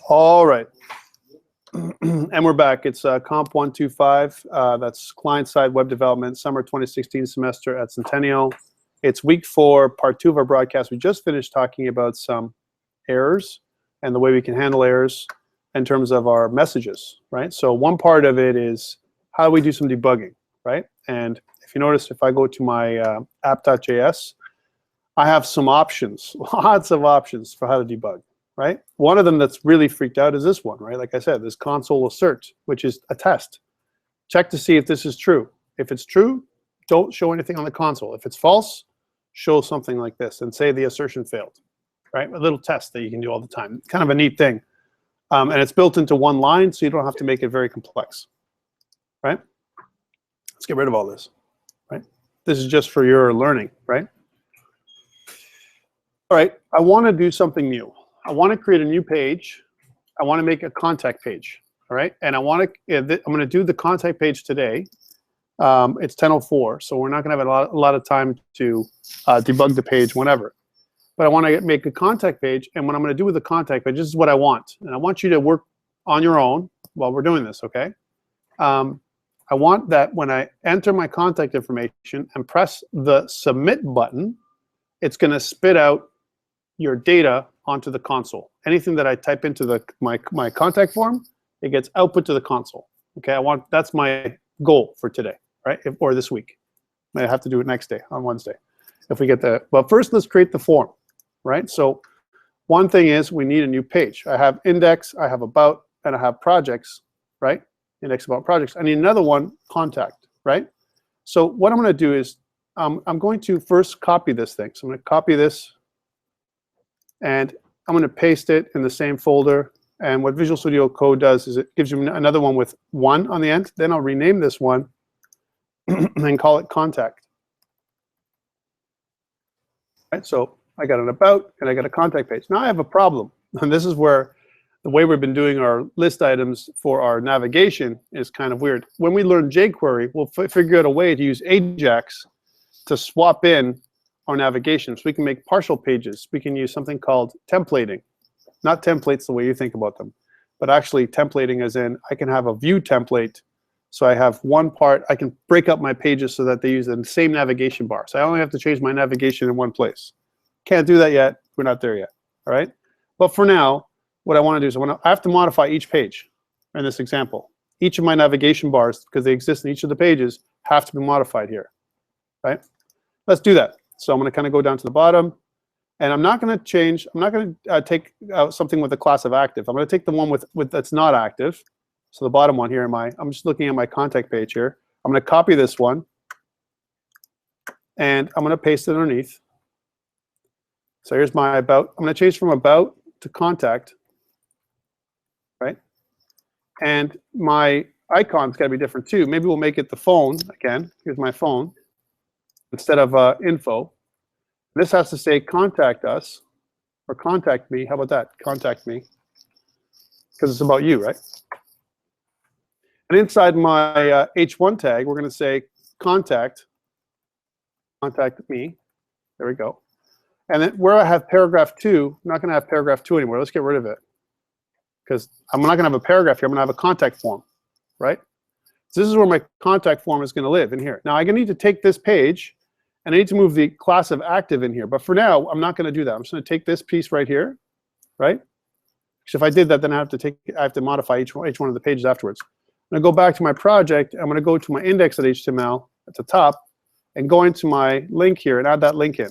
All right. And we're back. It's COMP125. That's client-side web development, summer 2016 semester at Centennial. It's week 4, part 2 of our broadcast. We just finished talking about some errors and the way we can handle errors in terms of our messages, right? So one part of it is how do we do some debugging, right? And if you notice, if I go to my app.js, I have some options, lots of options for how to debug, right? One of them that's really freaked out is this one, right? Like I said, this console assert, which is a test. Check to see if this is true. If it's true, don't show anything on the console. If it's false, show something like this and say the assertion failed, right? A little test that you can do all the time. Kind of a neat thing. And it's built into one line, so you don't have to make it very complex, right? Let's get rid of all this, right? This is just for your learning, right? All right, I want to do something new. I want to create a new page. I want to make a contact page, all right? And I want to, I'm going to do the contact page today. It's 10:04, so we're not going to have a lot of time to debug the page whenever. But I want to make a contact page, and what I'm going to do with the contact page, this is what I want. And I want you to work on your own while we're doing this, okay? I want that when I enter my contact information and press the submit button, it's going to spit out your data onto the console. Anything that I type into my contact form, it gets output to the console. Okay, that's my goal for today, right? Or this week. I have to do it next day on Wednesday, if we get that. But first, let's create the form, right? So one thing is we need a new page. I have index, I have about, and I have projects, right? Index, about, projects. I need another one, contact, right? So what I'm going to do is I'm going to first copy this thing. So I'm going to copy this, and I'm going to paste it in the same folder. And what Visual Studio Code does is it gives you another one with 1 on the end. Then I'll rename this one and call it contact. Right, so I got an about and I got a contact page. Now I have a problem. And this is where the way we've been doing our list items for our navigation is kind of weird. When we learn jQuery, we'll figure out a way to use Ajax to swap in our navigation. So we can make partial pages. We can use something called templating. Not templates the way you think about them, but actually templating as in I can have a view template. So I have one part, I can break up my pages so that they use the same navigation bar. So I only have to change my navigation in one place. Can't do that yet. We're not there yet. All right. But for now, what I want to do is I have to modify each page in this example. Each of my navigation bars, because they exist in each of the pages, have to be modified here. Right? Let's do that. So I'm going to kind of go down to the bottom, and I'm not going to change. I'm not going to take something with a class of active. I'm going to take the one with that's not active. So the bottom one here, I'm just looking at my contact page here. I'm going to copy this one, and I'm going to paste it underneath. So here's my about. I'm going to change from about to contact, right? And my icon's got to be different too. Maybe we'll make it the phone again. Here's my phone instead of info. This has to say contact us or contact me. How about that? Contact me, because it's about you, right? And inside my H1 tag, we're going to say contact me. There we go. And then where I have paragraph 2, I'm not going to have paragraph 2 anymore. Let's get rid of it, because I'm not going to have a paragraph here. I'm going to have a contact form, right? So this is where my contact form is going to live, in here. Now I'm going to need to take this page, and I need to move the class of active in here. But for now, I'm not going to do that. I'm just going to take this piece right here, right? Because if I did that, then I have to modify each one of the pages afterwards. I'm going to go back to my project. I'm going to go to my index.html at the top, and go into my link here and add that link in.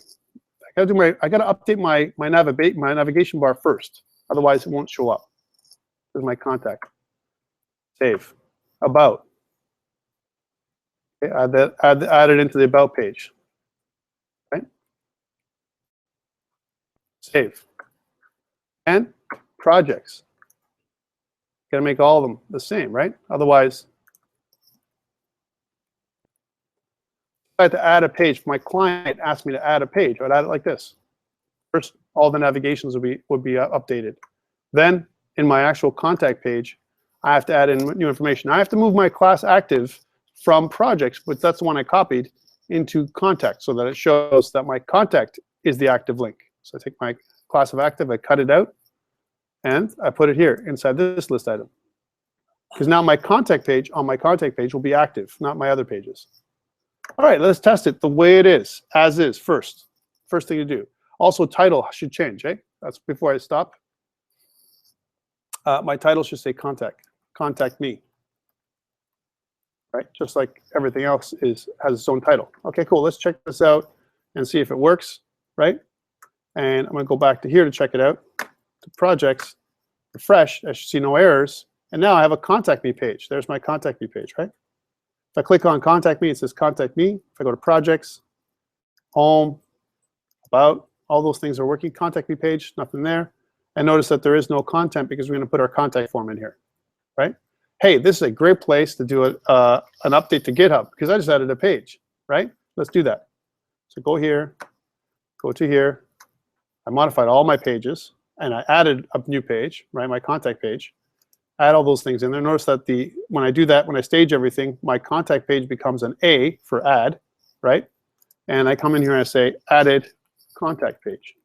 I got to update my navigation bar first. Otherwise, it won't show up. There's my contact. Save. About. Okay, add it into the about page. Right? Save. And projects. Got to make all of them the same, right? Otherwise, if I had to add a page, if my client asked me to add a page, I'd add it like this. First, all the navigations would be updated. Then, in my actual contact page, I have to add in new information. I have to move my class active from projects, but that's the one I copied, into contact, so that it shows that my contact is the active link. So I take my class of active, I cut it out, And I put it here inside this list item. Because now my contact page on my contact page will be active, not my other pages. All right, let's test it the way it is, as is, first. First thing to do. Also, title should change, eh? That's before I stop. My title should say contact me. Right, just like everything else has its own title. Okay, cool, let's check this out and see if it works, right? And I'm gonna go back to here to check it out, to projects, refresh, I should see no errors. And now I have a contact me page. There's my contact me page, right? If I click on contact me, it says contact me. If I go to projects, home, about, all those things are working. Contact me page, nothing there. And notice that there is no content because we're gonna put our contact form in here, right? Hey, this is a great place to do an update to GitHub because I just added a page, right? Let's do that. So go here, go to here. I modified all my pages and I added a new page, right? My contact page. Add all those things in there. Notice that when I do that, when I stage everything, my contact page becomes an A for add, right? And I come in here and I say added contact page.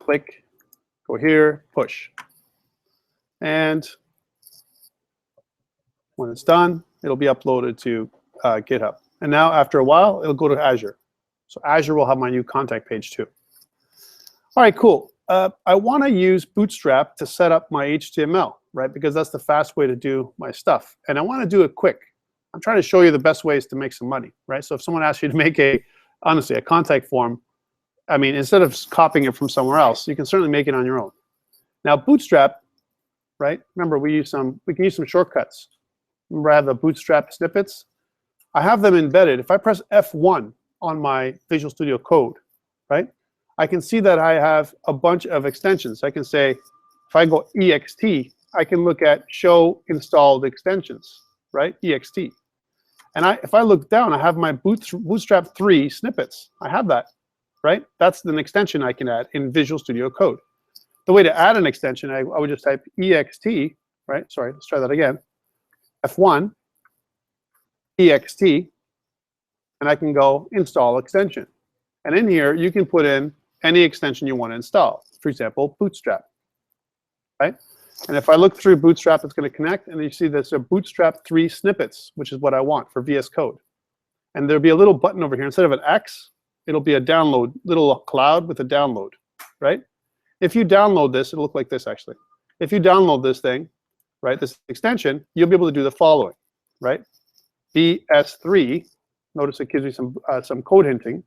Click, go here, push. And when it's done, it'll be uploaded to GitHub. And now after a while, it'll go to Azure. So Azure will have my new contact page too. All right, cool. I want to use Bootstrap to set up my HTML, right? Because that's the fast way to do my stuff. And I want to do it quick. I'm trying to show you the best ways to make some money, right? So if someone asks you to make honestly, a contact form, I mean, instead of copying it from somewhere else, you can certainly make it on your own. Now, Bootstrap, right? Remember, we can use some shortcuts. Remember, I have the Bootstrap snippets. I have them embedded. If I press F1 on my Visual Studio Code, right, I can see that I have a bunch of extensions. I can say, if I go ext, I can look at show installed extensions, right, ext. And if I look down, I have my Bootstrap 3 snippets. I have that, right? That's an extension I can add in Visual Studio Code. The way to add an extension, I would just type ext, right? Sorry, let's try that again. F1, ext, and I can go install extension. And in here, you can put in any extension you want to install. For example, Bootstrap, right? And if I look through Bootstrap, it's going to connect, and you see there's a Bootstrap 3 snippets, which is what I want for VS Code. And there'll be a little button over here. Instead of an X, it'll be a download, little cloud with a download, right? If you download this, it'll look like this, actually. If you download this thing, right, this extension, you'll be able to do the following, right? BS3, notice it gives me some code hinting,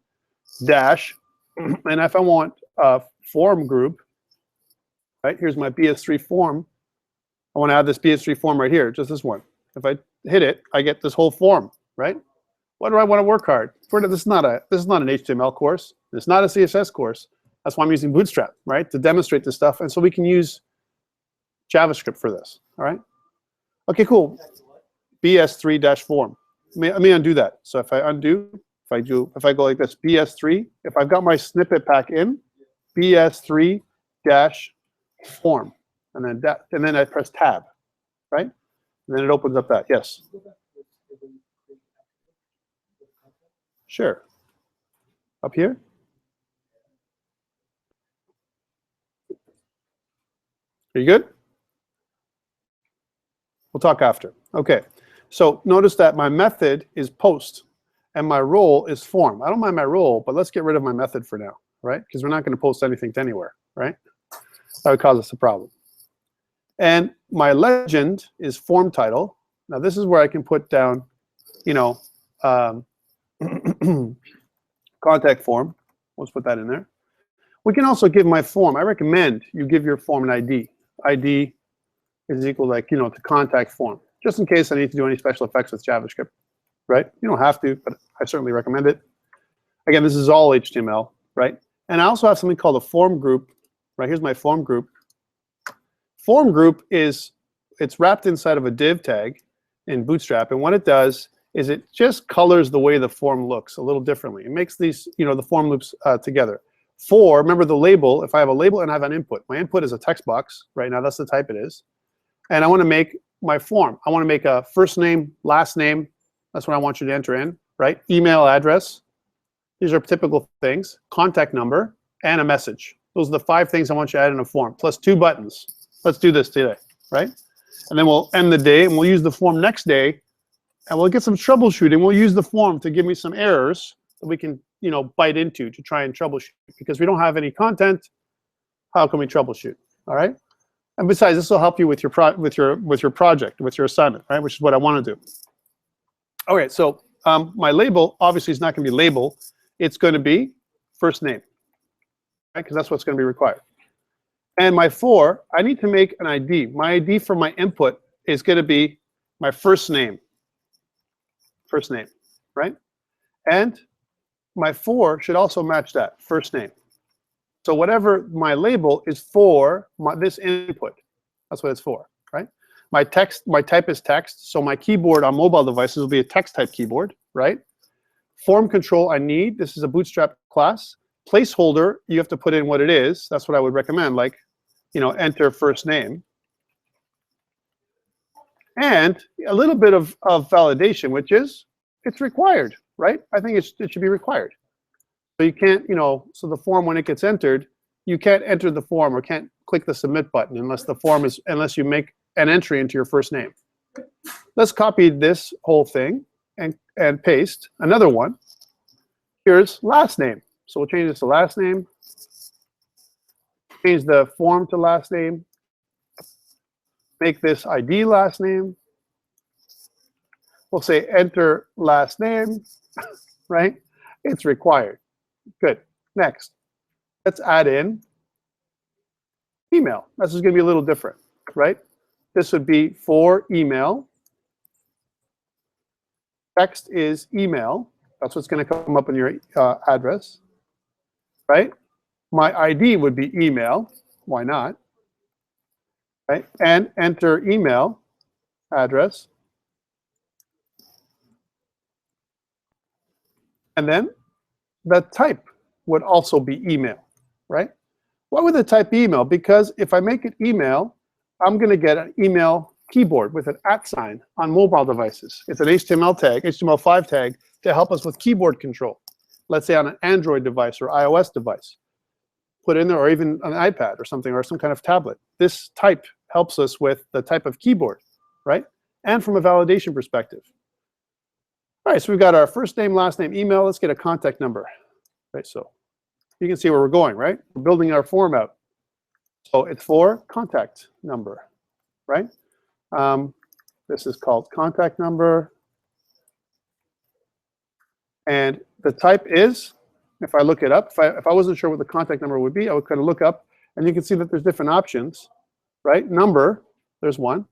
dash, and if I want a form group, right, here's my BS3 form. I want to add this BS3 form right here, just this one. If I hit it, I get this whole form, right? Why do I want to work hard? This is not an HTML course. It's not a CSS course. That's why I'm using Bootstrap, right, to demonstrate this stuff. And so we can use JavaScript for this, all right? Okay, cool. BS3-form. Let me undo that. So if I undo, if I go like this, BS3, if I've got my snippet pack in, BS3-form, and then I press tab, right? And then it opens up that. Yes. Sure. Up here. Are you good? We'll talk after. Okay. So notice that my method is post and my role is form. I don't mind my role, but let's get rid of my method for now, right? Because we're not going to post anything to anywhere, right? That would cause us a problem. And my legend is form title. Now this is where I can put down, you know, contact form. Let's put that in there. We can also give my form. I recommend you give your form an ID. ID is equal, like, you know, to contact form, just in case I need to do any special effects with JavaScript, right? You don't have to, but I certainly recommend it. Again, this is all HTML, right? And I also have something called a form group, right? Here's my form group. Form group it's wrapped inside of a div tag in Bootstrap, and what it does is it just colors the way the form looks a little differently. It makes these, you know, the form loops together. For, remember the label, if I have a label and I have an input, my input is a text box right now, that's the type it is. And I want to make my form. I want to make a first name, last name, that's what I want you to enter in, right? Email address, these are typical things, contact number, and a message, Those are the 5 things I want you to add in a form, plus 2 buttons. Let's do this today, right? And then we'll end the day, and we'll use the form next day, and we'll get some troubleshooting. We'll use the form to give me some errors that we can, you know, bite into to try and troubleshoot. Because we don't have any content, how can we troubleshoot? All right. And besides, this will help you with your project, with your assignment, right? Which is what I want to do. All right. So my label obviously is not going to be label. It's going to be first name, right? Because that's what's going to be required. And my for, I need to make an ID. My ID for my input is going to be my first name, right? And my for should also match that, first name. So whatever my label is for this input, that's what it's for, right? My type is text, so my keyboard on mobile devices will be a text type keyboard, right? Form control I need, this is a Bootstrap class. Placeholder, you have to put in what it is. That's what I would recommend, like, you know, enter first name. And a little bit of validation, which is, it's required, right? I think it should be required. So you can't, you know, so the form, when it gets entered, you can't enter the form or can't click the submit button unless you make an entry into your first name. Let's copy this whole thing and paste another one. Here's last name. So we'll change this to last name. Change the form to last name. Make this ID last name. We'll say enter last name, right? It's required. Good. Next, let's add in email. This is going to be a little different, right? This would be for email. Text is email. That's what's going to come up in your address, right? My ID would be email. Why not? Right? And enter email address. And then the type would also be email, right? Why would the type be email? Because if I make it email, I'm going to get an email keyboard with an @ sign on mobile devices. It's an HTML tag, HTML5 tag, to help us with keyboard control. Let's say on an Android device or iOS device. Put in there, or even an iPad or something, or some kind of tablet. This type helps us with the type of keyboard, right? And from a validation perspective. All right, so we've got our first name, last name, email. Let's get a contact number, right? So you can see where we're going, right? We're building our form out. So it's for contact number, right? This is called contact number. And the type is, if I look it up, if I wasn't sure what the contact number would be, I would kind of look up, and you can see that there's different options, right? Number, there's one.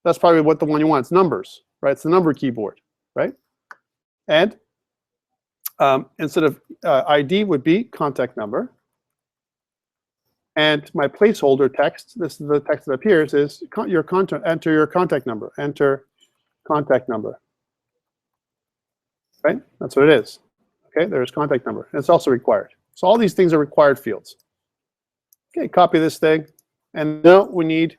That's probably what the one you want. It's numbers, right? It's the number keyboard, right? And instead of ID would be contact number. And my placeholder text, this is the text that appears, is enter your contact number. Enter contact number. Right? That's what it is. Okay, there's contact number. And it's also required. So all these things are required fields. Okay, copy this thing. And now we need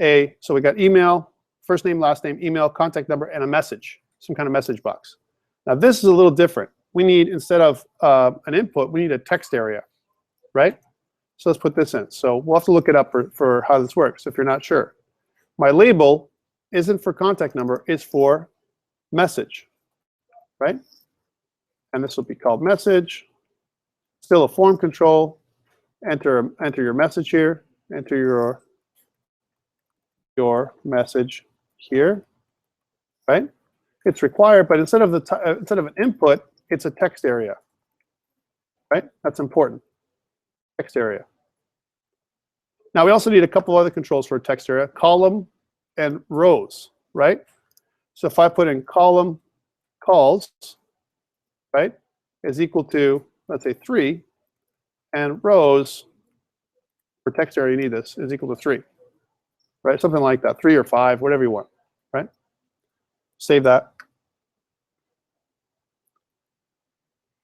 so we got email, first name, last name, email, contact number, and a message, some kind of message box. Now this is a little different. We need, instead of an input, we need a text area, right? So let's put this in. So we'll have to look it up for how this works if you're not sure. My label isn't for contact number, it's for message, right? And this will be called message. Still a form control. Enter your message here. Enter your message here, right? It's required, but instead of an input, it's a text area, right? That's important. Text area. Now we also need a couple other controls for a text area: column and rows, right? So if I put in column calls, right, is equal to, let's say, 3, and rows for text area, you need this, is equal to 3, right? Something like that, 3 or 5, whatever you want, right? Save that.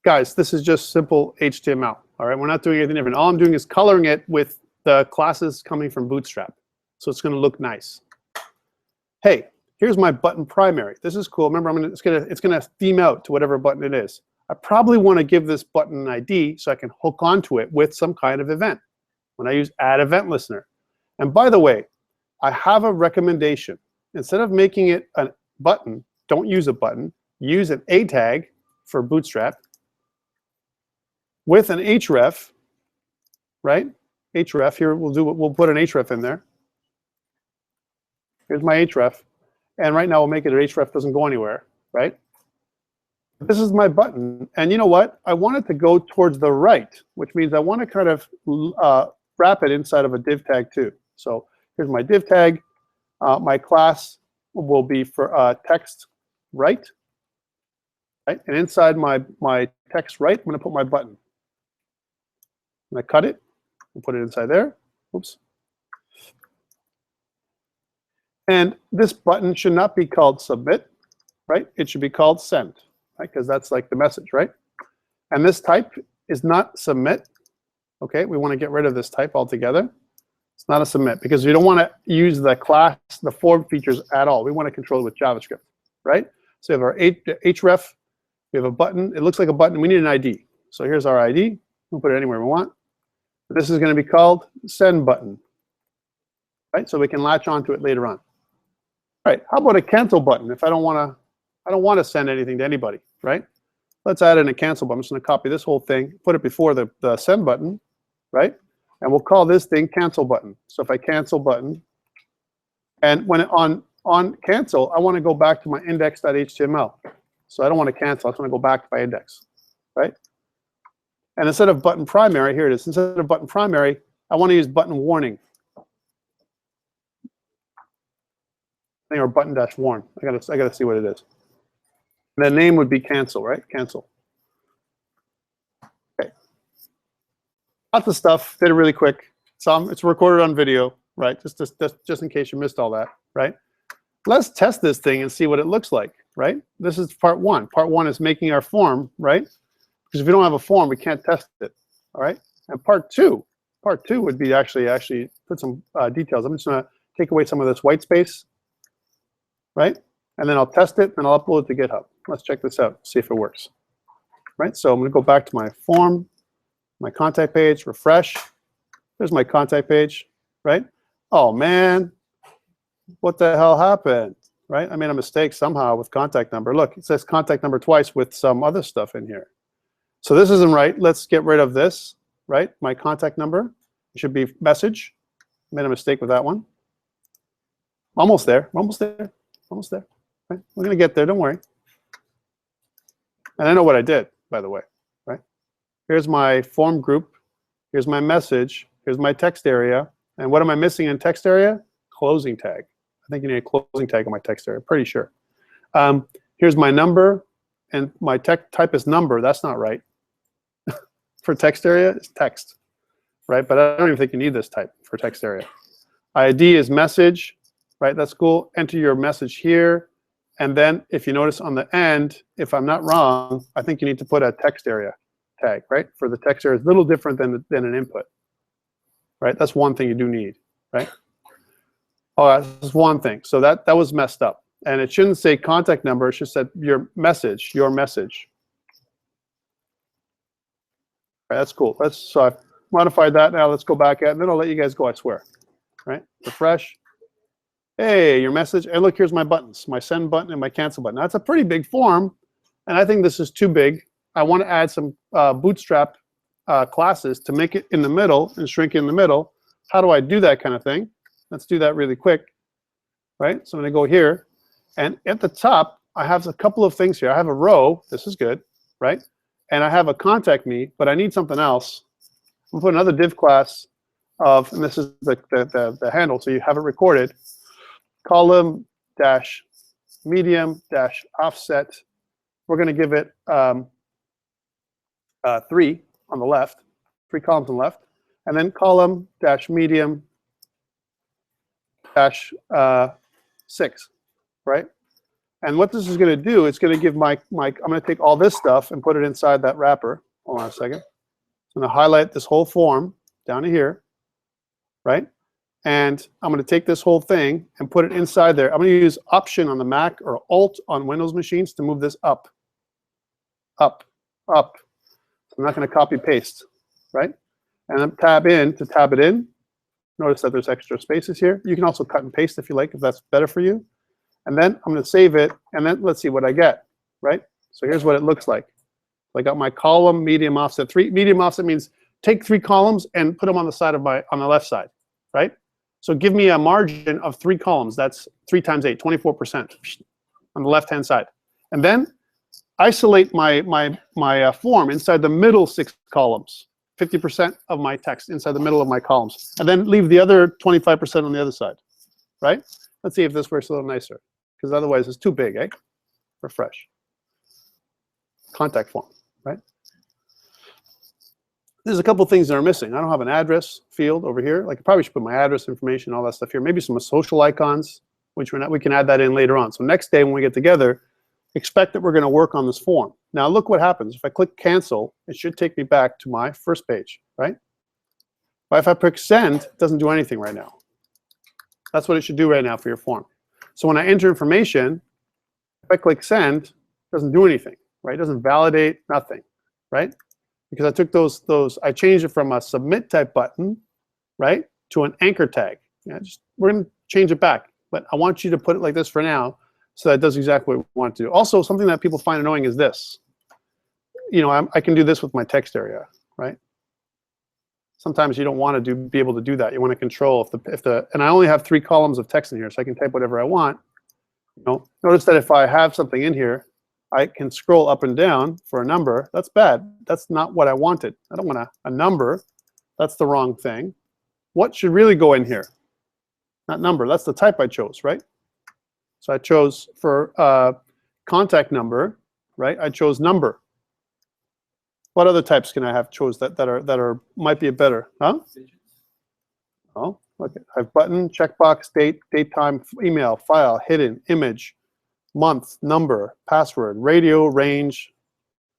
Guys, this is just simple HTML, all right? We're not doing anything different. All I'm doing is coloring it with the classes coming from Bootstrap. So it's going to look nice. Hey, here's my button primary. This is cool. Remember, it's going to theme out to whatever button it is. I probably want to give this button an ID so I can hook onto it with some kind of event. when I use add event listener. And by the way, I have a recommendation. Instead of making it a button, don't use a button. Use an A tag for Bootstrap with an href, right? Href here, we'll put an href in there. Here's my href, and right now we'll make it an href doesn't go anywhere, right? This is my button, and you know what? I want it to go towards the right, which means I want to kind of wrap it inside of a div tag too. So here's my div tag. My class will be for text right, right? And inside my text right, I'm going to put my button. I'm going to cut it and put it inside there. Oops. And this button should not be called submit, right? It should be called send, right? Because that's like the message, right? And this type is not submit. Okay, we want to get rid of this type altogether. It's not a submit because we don't want to use the class, the form features at all. We want to control it with JavaScript, right? So we have our href, we have a button. It looks like a button. We need an ID. So here's our ID. We'll put it anywhere we want. This is going to be called send button, right? So we can latch onto it later on. All right, how about a cancel button if I don't want to send anything to anybody, right? Let's add in a cancel button. I'm just going to copy this whole thing, put it before the send button, right? And we'll call this thing cancel button. So if I cancel button, and when on cancel, I want to go back to my index.html. So I don't want to cancel. I just want to go back to my index, right? And instead of button primary, here it is. Instead of button primary, I want to use button warning. Or button dash warn. I gotta see what it is. And the name would be cancel, right? Cancel. Okay. Lots of stuff. Did it really quick. It's recorded on video, right? Just in case you missed all that, right? Let's test this thing and see what it looks like, right? This is part one. Part one is making our form, right? Because if we don't have a form, we can't test it, all right? And part two would be actually put some details. I'm just gonna take away some of this white space, right? And then I'll test it, and I'll upload it to GitHub. Let's check this out, see if it works, right? So I'm gonna go back to my form, my contact page, refresh. There's my contact page, right? Oh man, what the hell happened, right? I made a mistake somehow with contact number. Look, it says contact number twice with some other stuff in here. So this isn't right. Let's get rid of this, right? My contact number, it should be message. Made a mistake with that one. Almost there, almost there, almost there. Right? We're gonna get there, don't worry. And I know what I did, by the way, right? Here's my form group, here's my message, here's my text area, and what am I missing in text area? Closing tag. I think you need a closing tag on my text area, pretty sure. Here's my number, and my type is number, that's not right. For text area, it's text, right? But I don't even think you need this type for text area. ID is message, right? That's cool. Enter your message here. And then if you notice on the end, if I'm not wrong, I think you need to put a text area tag, right? For the text area, it's a little different than an input, right? That's one thing you do need, right? Oh, that's one thing. So that was messed up. And it shouldn't say contact number. It should say your message, your message. Right, that's cool. So I've modified that. Now let's go back at it, and then I'll let you guys go, I swear. Right? Refresh. Hey, your message. And look, here's my buttons, my send button and my cancel button. Now, that's a pretty big form, and I think this is too big. I want to add some Bootstrap classes to make it in the middle and shrink it in the middle. How do I do that kind of thing? Let's do that really quick. Right? So I'm going to go here. And at the top, I have a couple of things here. I have a row. This is good, right? And I have a contact me, but I need something else. I'm going to put another div class of, and this is the handle, so you have it recorded, column dash medium dash offset. We're going to give it 3 on the left, 3 columns on the left, and then column dash medium dash 6, right? And what this is going to do, it's going to give I'm going to take all this stuff and put it inside that wrapper. Hold on a second. I'm going to highlight this whole form down to here, right? And I'm going to take this whole thing and put it inside there. I'm going to use Option on the Mac or Alt on Windows machines to move this up, up, up. I'm not going to copy paste, right? and then tab in to tab it in. Notice that there's extra spaces here. You can also cut and paste if you like, if that's better for you. And then I'm going to save it, and then let's see what I get, right? So here's what it looks like. I got my column, medium offset 3. Medium offset means take 3 columns and put them on the side of on the left side, right? So give me a margin of 3 columns. That's 3 times 8, 24% on the left-hand side. And then isolate my form inside the middle 6 columns, 50% of my text inside the middle of my columns, and then leave the other 25% on the other side, right? Let's see if this works a little nicer, because otherwise it's too big, eh? Refresh. Contact form, right? There's a couple things that are missing. I don't have an address field over here. Like I probably should put my address information, all that stuff here. Maybe some social icons, which we can add that in later on. So next day when we get together, expect that we're going to work on this form. Now look what happens. If I click cancel, it should take me back to my first page, right? But if I click send, it doesn't do anything right now. That's what it should do right now for your form. So when I enter information, if I click send, it doesn't do anything, right? It doesn't validate, nothing, right? Because I took I changed it from a submit type button, right, to an anchor tag. Yeah, we're going to change it back, but I want you to put it like this for now, so that it does exactly what we want to do. Also, something that people find annoying is this. You know, I can do this with my text area, right? Sometimes you don't want to be able to do that. You want to control and I only have 3 columns of text in here, so I can type whatever I want. You know, notice that if I have something in here, I can scroll up and down for a number. That's bad. That's not what I wanted. I don't want a number. That's the wrong thing. What should really go in here? Not number. That's the type I chose, right? So I chose for contact number, right? I chose number. What other types can I have chose that might be better? Huh? Oh, okay. I have button, checkbox, date, time, email, file, hidden, image, month, number, password, radio, range,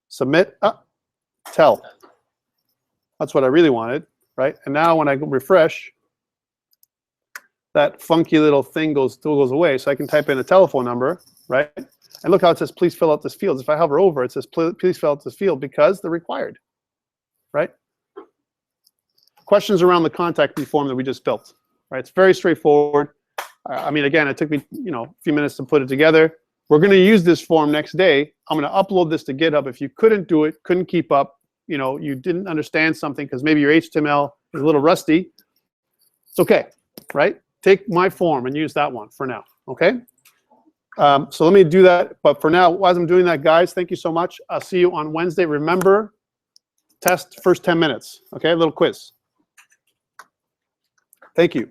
submit, tell. That's what I really wanted, right? And now when I refresh, that funky little thing goes away. So I can type in a telephone number, right? And look how it says, please fill out this field. If I hover over, it says, please fill out this field because they're required, right? Questions around the contact me form that we just built, right? It's very straightforward. I mean, again, it took me, a few minutes to put it together. We're going to use this form next day. I'm going to upload this to GitHub. If you couldn't do it, couldn't keep up, you didn't understand something because maybe your HTML is a little rusty, it's okay, right? Take my form and use that one for now, okay? So let me do that. But for now, as I'm doing that, guys, thank you so much. I'll see you on Wednesday. Remember, test first 10 minutes, okay? A little quiz. Thank you.